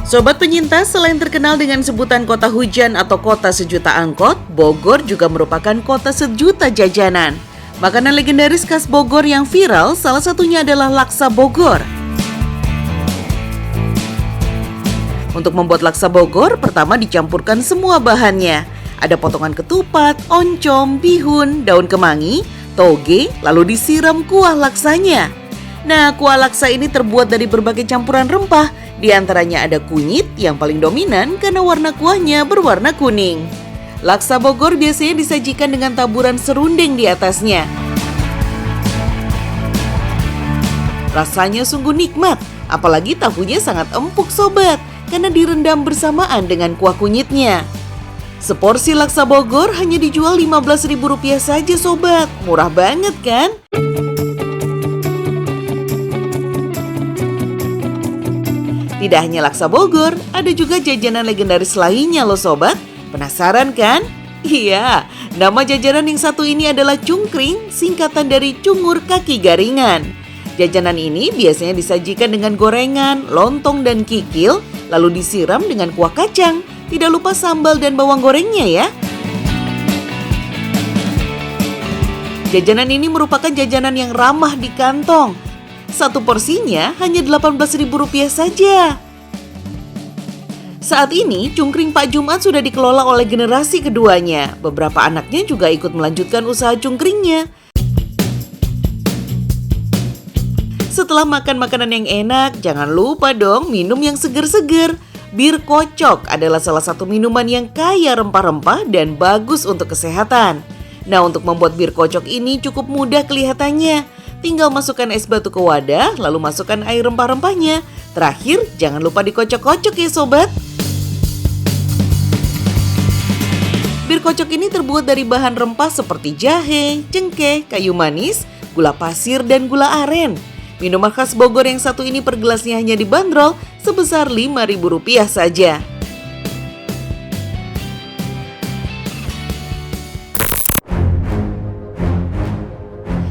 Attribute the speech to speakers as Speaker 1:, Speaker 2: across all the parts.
Speaker 1: Sobat penyintas, selain terkenal dengan sebutan kota hujan atau kota sejuta angkot, Bogor juga merupakan kota sejuta jajanan. Makanan legendaris khas Bogor yang viral salah satunya adalah laksa Bogor. Untuk membuat laksa Bogor, pertama dicampurkan semua bahannya. Ada potongan ketupat, oncom, bihun, daun kemangi, toge, lalu disiram kuah laksanya. Nah, kuah laksa ini terbuat dari berbagai campuran rempah. Di antaranya ada kunyit yang paling dominan karena warna kuahnya berwarna kuning. Laksa Bogor biasanya disajikan dengan taburan serundeng di atasnya. Rasanya sungguh nikmat, apalagi tahunya sangat empuk sobat, karena direndam bersamaan dengan kuah kunyitnya. Seporsi laksa Bogor hanya dijual Rp15.000 saja sobat, murah banget kan? Tidak hanya laksa Bogor, ada juga jajanan legendaris lainnya loh sobat. Penasaran kan? Iya, nama jajanan yang satu ini adalah cungkring, singkatan dari cungur kaki garingan. Jajanan ini biasanya disajikan dengan gorengan, lontong dan kikil, lalu disiram dengan kuah kacang. Tidak lupa sambal dan bawang gorengnya ya. Jajanan ini merupakan jajanan yang ramah di kantong. Satu porsinya hanya Rp18.000 saja. Saat ini, cungkring Pak Jumat sudah dikelola oleh generasi keduanya. Beberapa anaknya juga ikut melanjutkan usaha cungkringnya. Setelah makan makanan yang enak, jangan lupa dong minum yang seger-seger. Bir kocok adalah salah satu minuman yang kaya rempah-rempah dan bagus untuk kesehatan. Nah, untuk membuat bir kocok ini cukup mudah kelihatannya. Tinggal masukkan es batu ke wadah, lalu masukkan air rempah-rempahnya. Terakhir, jangan lupa dikocok-kocok ya sobat. Bir kocok ini terbuat dari bahan rempah seperti jahe, cengkeh, kayu manis, gula pasir, dan gula aren. Minuman khas Bogor yang satu ini per gelasnya hanya dibanderol sebesar Rp5.000 saja.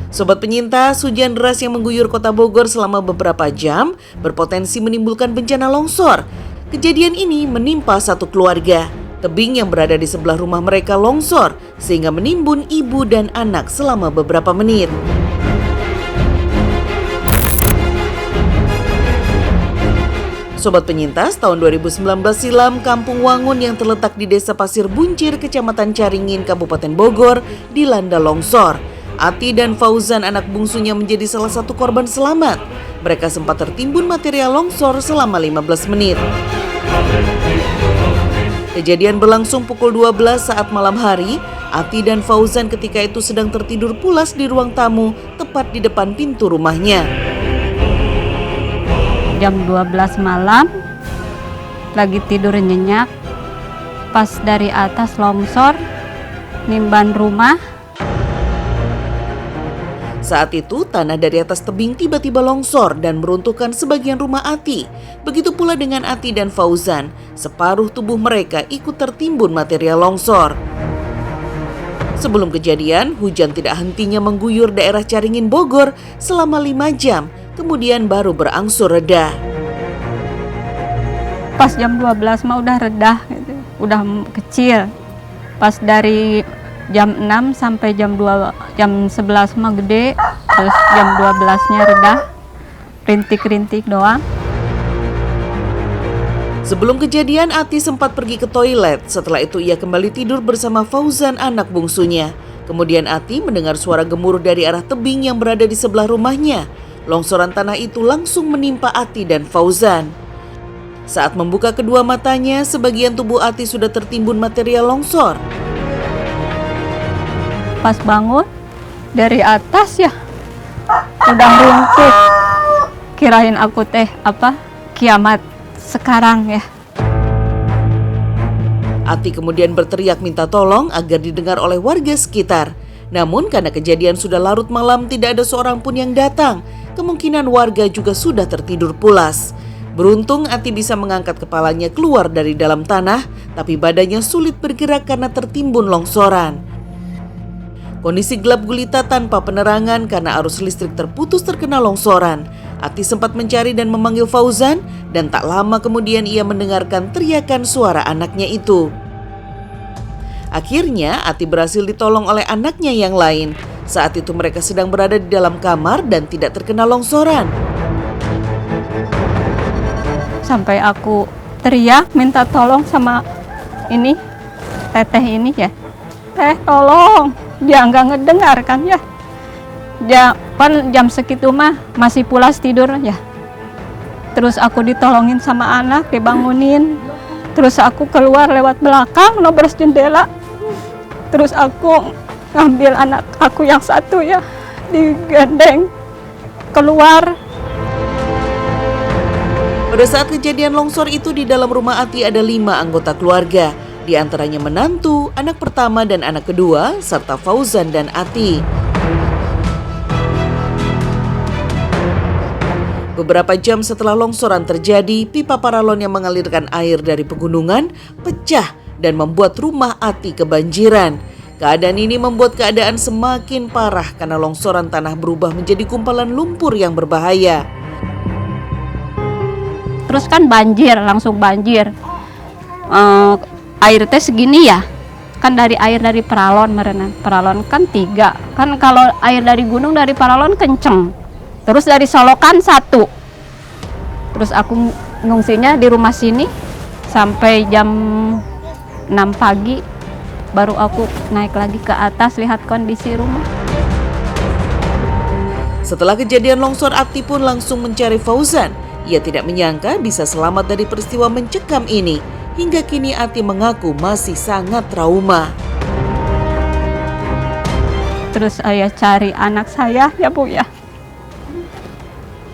Speaker 1: Sobat penyintas, hujan deras yang mengguyur kota Bogor selama beberapa jam berpotensi menimbulkan bencana longsor. Kejadian ini menimpa satu keluarga. Tebing yang berada di sebelah rumah mereka longsor sehingga menimbun ibu dan anak selama beberapa menit. Sobat penyintas, tahun 2019 silam, Kampung Wangun yang terletak di Desa Pasir Buncir, Kecamatan Caringin, Kabupaten Bogor, dilanda longsor. Ati dan Fauzan, anak bungsunya, menjadi salah satu korban selamat. Mereka sempat tertimbun material longsor selama 15 menit. Kejadian berlangsung pukul 12 saat malam hari. Ati dan Fauzan ketika itu sedang tertidur pulas di ruang tamu, tepat di depan pintu rumahnya.
Speaker 2: Jam 12 malam, lagi tidur nyenyak, pas dari atas longsor, nimban rumah.
Speaker 1: Saat itu, tanah dari atas tebing tiba-tiba longsor dan meruntuhkan sebagian rumah Ati. Begitu pula dengan Ati dan Fauzan, separuh tubuh mereka ikut tertimbun material longsor. Sebelum kejadian, hujan tidak hentinya mengguyur daerah Caringin Bogor selama 5 jam, kemudian baru berangsur reda.
Speaker 2: Pas jam 12 mah udah reda, gitu. Udah kecil. Pas dari jam 6 sampai jam 11 mah gede, terus jam 12-nya reda, rintik-rintik doang.
Speaker 1: Sebelum kejadian, Ati sempat pergi ke toilet. Setelah itu ia kembali tidur bersama Fauzan, anak bungsunya. Kemudian Ati mendengar suara gemuruh dari arah tebing yang berada di sebelah rumahnya. Longsoran tanah itu langsung menimpa Ati dan Fauzan. Saat membuka kedua matanya, sebagian tubuh Ati sudah tertimbun material longsor.
Speaker 2: Pas bangun dari atas ya udah runtuh. Kirain aku kiamat sekarang ya.
Speaker 1: Ati kemudian berteriak minta tolong agar didengar oleh warga sekitar. Namun karena kejadian sudah larut malam, tidak ada seorang pun yang datang. Kemungkinan warga juga sudah tertidur pulas. Beruntung Ati bisa mengangkat kepalanya keluar dari dalam tanah, tapi badannya sulit bergerak karena tertimbun longsoran. Kondisi gelap gulita tanpa penerangan karena arus listrik terputus terkena longsoran. Ati sempat mencari dan memanggil Fauzan dan tak lama kemudian ia mendengarkan teriakan suara anaknya itu. Akhirnya Ati berhasil ditolong oleh anaknya yang lain. Saat itu mereka sedang berada di dalam kamar dan tidak terkena longsoran.
Speaker 2: Sampai aku teriak minta tolong sama ini teteh ini ya, teh tolong, dia nggak ngedengar kan ya. Dia kan jam segitu mah masih pulas tidur ya. Terus aku ditolongin sama anak, dibangunin. Terus aku keluar lewat belakang, nobres jendela. Terus aku ngambil anak aku yang satu ya, digandeng keluar.
Speaker 1: Pada saat kejadian longsor itu di dalam rumah Ati ada 5 anggota keluarga. Di antaranya menantu, anak pertama dan anak kedua, serta Fauzan dan Ati. Beberapa jam setelah longsoran terjadi, pipa paralon yang mengalirkan air dari pegunungan pecah dan membuat rumah Ati kebanjiran. Keadaan ini membuat keadaan semakin parah karena longsoran tanah berubah menjadi gumpalan lumpur yang berbahaya.
Speaker 2: Terus kan banjir, langsung banjir. Air teh segini ya, kan dari air dari paralon merenan. Paralon kan 3, kan kalau air dari gunung dari paralon kenceng. Terus dari solokan 1. Terus aku ngungsinya di rumah sini sampai jam 6 pagi. Baru aku naik lagi ke atas lihat kondisi rumah.
Speaker 1: Setelah kejadian longsor, Ati pun langsung mencari Fauzan. Ia tidak menyangka bisa selamat dari peristiwa mencekam ini. Hingga kini Ati mengaku masih sangat trauma.
Speaker 2: Terus saya cari anak saya ya Bu ya.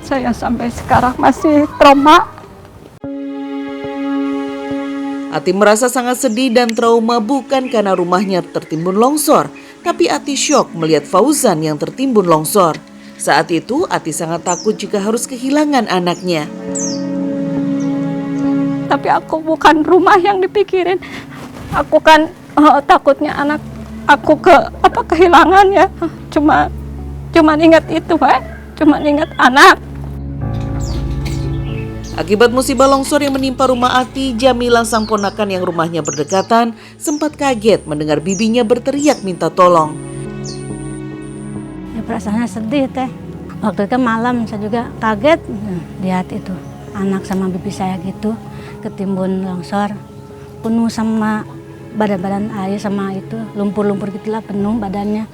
Speaker 2: Saya sampai sekarang masih trauma.
Speaker 1: Ati merasa sangat sedih dan trauma bukan karena rumahnya tertimbun longsor, tapi Ati syok melihat Fauzan yang tertimbun longsor. Saat itu Ati sangat takut jika harus kehilangan anaknya.
Speaker 2: Tapi aku bukan rumah yang dipikirin. Aku kan takutnya anak aku kehilangan ya. Cuma ingat itu, cuma ingat anak.
Speaker 1: Akibat musibah longsor yang menimpa rumah Ati, Jamila sang ponakan yang rumahnya berdekatan sempat kaget mendengar bibinya berteriak minta tolong.
Speaker 3: Ya perasaannya sedih teh. Waktu itu malam saya juga kaget lihat itu anak sama bibi saya gitu ketimbun longsor, penuh sama badan-badan air sama itu lumpur-lumpur gitulah penuh badannya.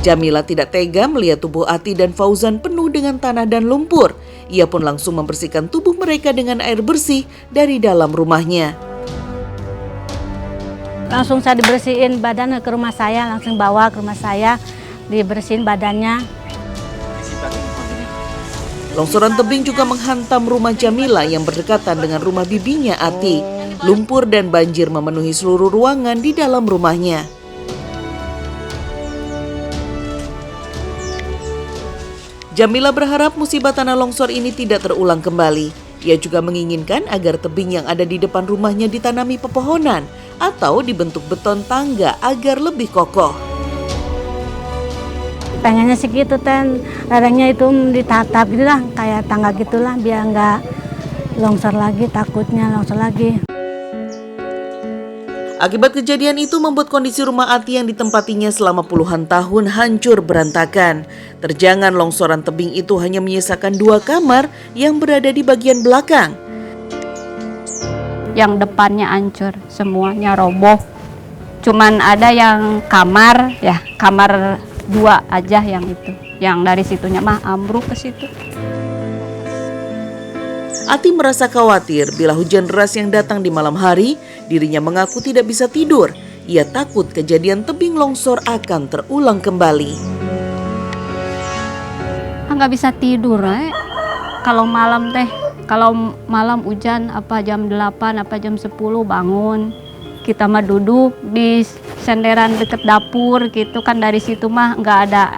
Speaker 1: Jamila tidak tega melihat tubuh Ati dan Fauzan penuh dengan tanah dan lumpur. Ia pun langsung membersihkan tubuh mereka dengan air bersih dari dalam rumahnya.
Speaker 3: Langsung saya dibersihin badan ke rumah saya, langsung bawa ke rumah saya, dibersihin badannya.
Speaker 1: Longsoran tebing juga menghantam rumah Jamila yang berdekatan dengan rumah bibinya Ati. Lumpur dan banjir memenuhi seluruh ruangan di dalam rumahnya. Jamila berharap musibah tanah longsor ini tidak terulang kembali. Ia juga menginginkan agar tebing yang ada di depan rumahnya ditanami pepohonan atau dibentuk beton tangga agar lebih kokoh.
Speaker 3: Pengennya sih gitu ten, lerengnya itu ditatap gitu lah, kayak tangga gitulah biar nggak longsor lagi, takutnya longsor lagi.
Speaker 1: Akibat kejadian itu membuat kondisi rumah Ati yang ditempatinya selama puluhan tahun hancur berantakan. Terjangan longsoran tebing itu hanya menyisakan 2 kamar yang berada di bagian belakang.
Speaker 2: Yang depannya hancur, semuanya roboh. Cuman ada yang kamar, ya kamar 2 aja yang itu. Yang dari situnya mah ambruk ke situ.
Speaker 1: Ati merasa khawatir bila hujan deras yang datang di malam hari, dirinya mengaku tidak bisa tidur. Ia takut kejadian tebing longsor akan terulang kembali.
Speaker 2: Nggak bisa tidur, kalau malam teh. Kalau malam hujan apa jam 8 apa jam 10 bangun. Kita mah duduk di senderan deket dapur gitu kan, dari situ mah nggak ada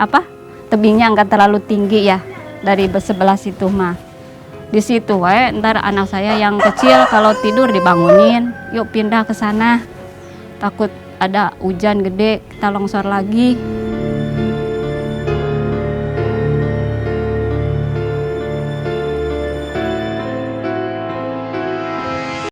Speaker 2: tebingnya nggak terlalu tinggi ya dari sebelah situ mah. Di situ ntar anak saya yang kecil kalau tidur dibangunin, yuk pindah ke sana. Takut ada hujan gede, kita longsor lagi.